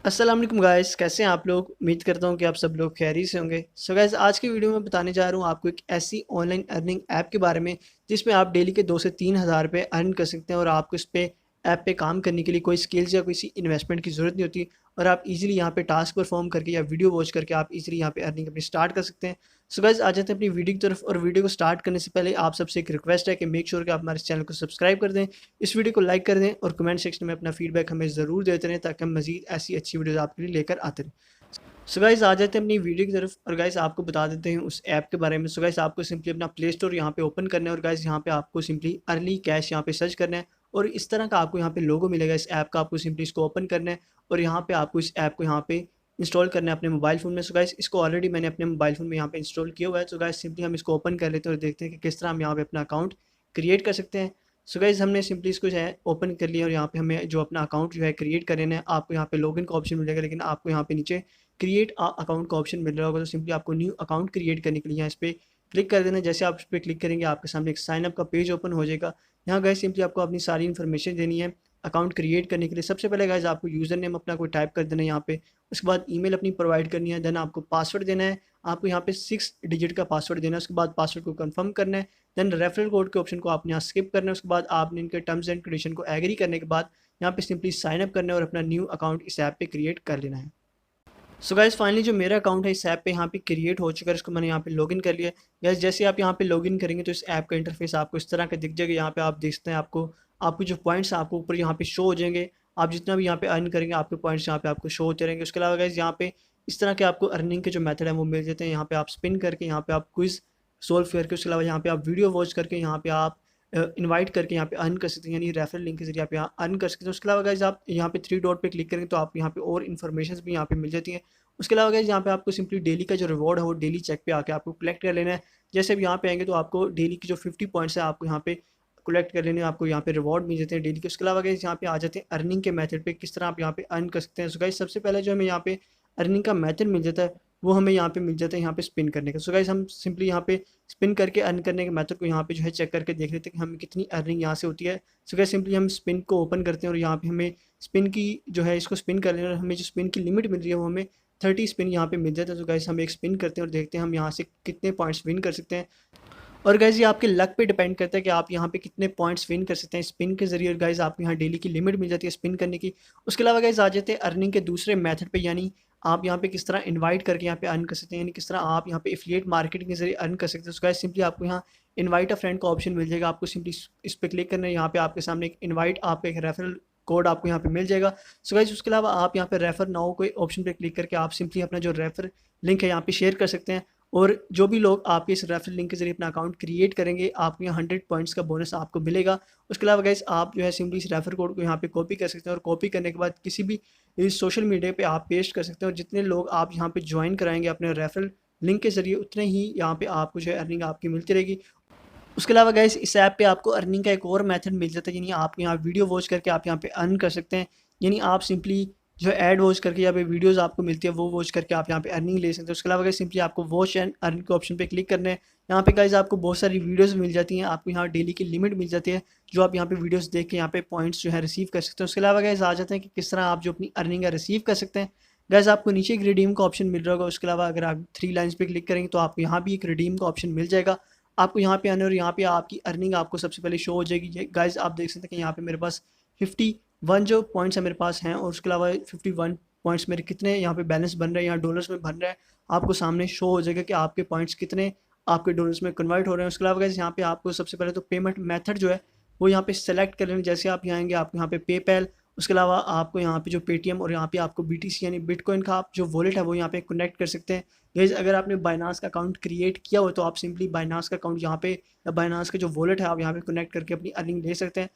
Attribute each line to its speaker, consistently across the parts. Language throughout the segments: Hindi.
Speaker 1: अस्सलाम वालेकुम गाइस, कैसे हैं आप लोग। उम्मीद करता हूँ कि आप सब लोग खैरियत से होंगे। सो गाइस, आज की वीडियो में बताने जा रहा हूँ आपको एक ऐसी ऑनलाइन अर्निंग ऐप के बारे में जिसमें आप डेली के 2 से 3 हज़ार रुपये अर्न कर सकते हैं और आपको इस पे ऐप पे काम करने के लिए कोई स्किल्स या किसी इन्वेस्टमेंट की ज़रूरत नहीं होती और आप इजीली यहाँ पे टास्क परफॉर्म करके या वीडियो वॉच करके आप इजीली यहाँ पे अर्निंग अपनी स्टार्ट कर सकते हैं। सो गाइस, आ जाते हैं अपनी वीडियो की तरफ। और वीडियो को स्टार्ट करने से पहले आप सबसे एक रिक्वेस्ट है कि मेक श्योर कि आप हमारे चैनल को सब्सक्राइब कर दें, इस वीडियो को लाइक कर दें और कमेंट सेक्शन में अपना फीडबैक हमें ज़रूर देते रहें ताकि हम मज़ीद ऐसी अच्छी वीडियोज़ आपके लिए लेकर आते रहें। सो गाइस, आ जाते हैं अपनी वीडियो की तरफ और गाइस आपको बता देते हैं उस ऐप के बारे में। सो गाइस, आपको सिंपली अपना प्ले स्टोर यहाँ पे ओपन करना है और गाइस यहाँ पे आपको सिंपली अर्ली कैश यहाँ पे सर्च करना है और इस तरह का आपको यहाँ पे लोगो मिलेगा इस ऐप का। आपको सिंपली इसको ओपन करना है और यहाँ पे आपको इस ऐप को यहाँ पे इंस्टॉल करना है अपने मोबाइल फ़ोन में। सो गाइस, इसको ऑलरेडी मैंने अपने मोबाइल फ़ोन में यहाँ पे इंस्टॉल किया हुआ है। तो गाइस, सिंपली हम इसको ओपन कर लेते हैं और देखते हैं कि किस तरह हम यहाँ पे अपना अकाउंट क्रिएट कर सकते हैं। सो गाइस, हमने सिंपली इसको जो है ओपन कर लिया और यहाँ पे हमें जो अपना अकाउंट जो है क्रिएट कर लेना है। आपको यहाँ पे लॉगिन का ऑप्शन मिलेगा, लेकिन आपको यहाँ पे नीचे क्रिएट अकाउंट का ऑप्शन मिल रहा होगा। तो सिंपली आपको न्यू अकाउंट क्रिएट करने के लिए यहाँ इस पर क्लिक कर देना है। जैसे आप इस पर क्लिक करेंगे आपके सामने एक साइन अप का पेज ओपन हो जाएगा। यहाँ गाइस सिंपली आपको अपनी सारी इन्फॉर्मेशन देनी है अकाउंट क्रिएट करने के लिए। सबसे पहले गाइस आपको यूज़र नेम अपना कोई टाइप कर देना है यहाँ पे। उसके बाद ईमेल अपनी प्रोवाइड करनी है। देन आपको पासवर्ड देना है। आपको यहाँ पे 6 डिजिट का पासवर्ड देना है। उसके बाद पासवर्ड को कंफर्म करना है। देन रेफरल कोड के ऑप्शन को आपने यहाँ स्किप करना है। उसके बाद आपने इनके टर्म्स एंड कंडीशन को एग्री करने के बाद यहाँ पे सिंपली साइन अप करना है और अपना न्यू अकाउंट इस ऐप पे क्रिएट कर लेना है। सो गाइस, फाइनली जो मेरा अकाउंट है इस ऐप पे यहाँ पे क्रिएट हो चुका है। इसको मैंने यहाँ पे लॉगिन कर लिया। गाइस, जैसे आप यहाँ पे लॉगिन करेंगे तो इस ऐप का इंटरफेस आपको इस तरह का दिख जाएगा। यहाँ पे आप देख सकते हैं आपको आपको जो पॉइंट्स आपको ऊपर यहाँ पे शो हो जाएंगे। आप जितना भी यहाँ पे अर्न करेंगे आपके पॉइंट्स यहाँ पे आपको शो होते रहेंगे। उसके अलावा गाइस यहाँ पे इस तरह के आपको अर्निंग के जो मेथड है वो मिल जाते हैं। यहाँ पे आप स्पिन करके, यहाँ पे आप क्विज सोल्व करके, उसके अलावा यहाँ पे आप वीडियो वॉच करके, यहाँ पे आप इनवाइट करके यहाँ पे अर्न कर सकते हैं, यानी रेफरल लिंक के जरिए आप यहाँ अर्न कर सकते हैं। उसके अलावा गाइस आप यहाँ पे 3 डॉट पे क्लिक करेंगे तो आप यहाँ पे और इन्फॉर्मेशन भी यहाँ पे मिल जाती हैं। उसके अलावा गाइस यहाँ पे आपको सिंपली डेली का जो रिवॉर्ड है वो डेली चेक पे आके आपको कलेक्ट कर लेना है। जैसे अब यहाँ पे आएंगे तो आपको डेली की जो 50 पॉइंट्स है आपको यहाँ पे कलेक्ट कर लेने हैं। आपको यहाँ पे रिवॉर्ड मिल जाते हैं डेली के। उसके अलावा गाइस यहाँ पे आ जाते हैं अर्निंग के मेथड पे, किस तरह आप यहाँ पे अर्न कर सकते हैं। सो गाइस, सबसे पहले जो हमें यहाँ पे अर्निंग का मेथड मिल जाता है वो हमें यहाँ पे मिल जाता है यहाँ पे स्पिन करने का। सो गाइस, हम सिंपली यहाँ पे स्पिन करके अर्न करने के मेथड को यहाँ पे जो है चेक करके देख लेते हैं कि हमें कितनी अर्निंग यहाँ से होती है। सो गाइस, सिंपली हम स्पिन को ओपन करते हैं और यहाँ पे हमें स्पिन की जो है इसको स्पिन कर लेना है। हमें जो स्पिन की लिमिट मिल रही है वो हमें 30 स्पिन यहाँ पे मिल जाता है। तो गाइस, हम एक स्पिन करते हैं और देखते हैं हम यहाँ से कितने पॉइंट्स विन कर सकते हैं। और गाइस, ये आपके लक पे डिपेंड करता है कि आप यहाँ पे कितने पॉइंट्स विन कर सकते हैं स्पिन के जरिए। गाइस, आपको यहाँ डेली की लिमिट मिल जाती है स्पिन करने की। उसके अलावा गाइस आ जाते हैं अर्निंग के दूसरे मेथड पे, यानी आप यहाँ पे किस तरह इनवाइट करके यहाँ पे अर्न कर सकते हैं, यानी किस तरह आप यहाँ पे एफिलिएट मार्केटिंग के जरिए अर्न कर सकते हैं। तो गाइस, सिंपली आपको यहाँ इनवाइट अ फ्रेंड का ऑप्शन मिल जाएगा। आपको सिंपली इस पर क्लिक करना है। यहाँ पे आपके सामने एक इन्वाइट आपका एक रेफरल कोड आपको यहाँ पे मिल जाएगा। सो गाइस, उसके अलावा आप यहाँ पे रेफर नाउ कोई ऑप्शन पे क्लिक करके आप सिंपली अपना जो रेफर लिंक है यहाँ पे शेयर कर सकते हैं। और जो भी लोग आपके इस रेफरल लिंक के जरिए अपना अकाउंट क्रिएट करेंगे आपको यहाँ 100 पॉइंट्स का बोनस आपको मिलेगा। उसके अलावा गाइस आप जो है सिंपली इस रेफर कोड को यहाँ पे कॉपी कर सकते हैं और कॉपी करने के बाद किसी भी इस सोशल मीडिया पे आप पेस्ट कर सकते हैं। और जितने लोग आप यहाँ पे ज्वाइन कराएंगे अपने रेफरल लिंक के जरिए उतने ही यहाँ पे आपको जो है अर्निंग आपकी मिलती रहेगी। उसके अलावा गाइस इस ऐप पे आपको अर्निंग का एक और मेथड मिल जाता है, यानी आप यहाँ वीडियो वॉच करके आप यहाँ पे अर्न कर सकते हैं। यानी आप सिंपली जो ऐड वॉच करके यहाँ पे वीडियोस आपको मिलती है वो वॉच करके आप यहाँ पे अर्निंग ले सकते हैं। उसके अलावा गाइस सिंपली आपको वॉच एंड अर्न के ऑप्शन पे क्लिक करना है। यहाँ पे गाइस आपको बहुत सारी वीडियोस मिल जाती हैं। आपको यहाँ डेली की लिमिट मिल जाती है जो आप यहाँ पे वीडियोस देख के यहाँ पे पॉइंट्स जो है रिसीव कर सकते हैं। उसके अलावा गाइस आ जाते हैं कि किस तरह आप जो अपनी अर्निंग है रिसीव कर सकते हैं। गाइस, आपको नीचे एक रिडीम का ऑप्शन मिल रहा होगा। उसके अलावा अगर आप 3 लाइन्स पे क्लिक करेंगे तो आपको यहाँ भी एक रिडीम का ऑप्शन मिल जाएगा। आपको यहाँ पे आना और यहाँ पे आपकी अर्निंग आपको सबसे पहले शो हो जाएगी। ये गाइस आप देख सकते हैं कि यहाँ पे मेरे पास 51 जो पॉइंट्स है मेरे पास हैं और उसके अलावा 51 पॉइंट्स मेरे कितने यहाँ पे बैलेंस बन रहे हैं, यहाँ डॉलर्स में बन रहा है। आपको सामने शो हो जाएगा कि आपके पॉइंट्स कितने आपके डॉलर्स में कन्वर्ट हो रहे हैं। उसके अलावा गाइस यहाँ पे आपको सबसे पहले तो पेमेंट मेथड जो है वो यहाँ पे सेलेक्ट कर लेना। जैसे आप यहाँ आएंगे आपको यहाँ पे पेपैल, उसके अलावा आपको यहाँ पे जो पेटीएम और यहाँ पे आपको बीटीसी यानी बिटकॉइन का आप जो वॉलेट है वो यहाँ पे कनेक्ट कर सकते हैं। गाइस, अगर आपने बाइनांस का अकाउंट क्रिएट किया हो तो आप सिंपली बाइनांस का अकाउंट यहाँ पे या बाइनांस का जो वॉलेट है आप यहाँ पे कनेक्ट करके अपनी अर्निंग ले सकते हैं।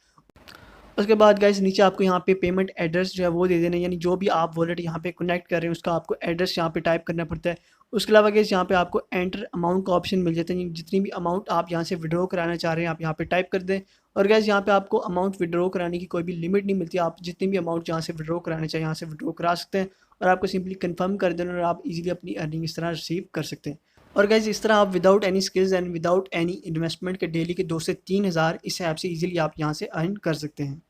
Speaker 1: उसके बाद गाइस नीचे आपको यहाँ पे पेमेंट एड्रेस जो है वो दे देना, यानी जो भी आप वॉलेट यहाँ पे कनेक्ट कर रहे हैं उसका आपको एड्रेस यहाँ पे टाइप करना पड़ता है। उसके अलावा गाइस यहाँ पे आपको एंटर अमाउंट का ऑप्शन मिल जाता है, जितनी भी अमाउंट आप यहाँ से विड्रॉ कराना चाह रहे हैं आप यहाँ पे टाइप कर दें। और गाइस यहाँ पे आपको अमाउंट विड्रॉ कराने की कोई भी लिमिट नहीं मिलती, आप जितनी भी अमाउंट यहाँ से विड्रॉ कराना चाहिए यहाँ से विड्रॉ करा सकते हैं। और आपको सिंपली कन्फर्म कर देना और आप इजीली अपनी अर्निंग इस तरह रिसीव कर सकते हैं। और गाइस इस तरह आप without any skills and without any investment के डेली के 2 से 3 हज़ार इस ऐप से इजीली आप यहाँ से अर्न कर सकते हैं।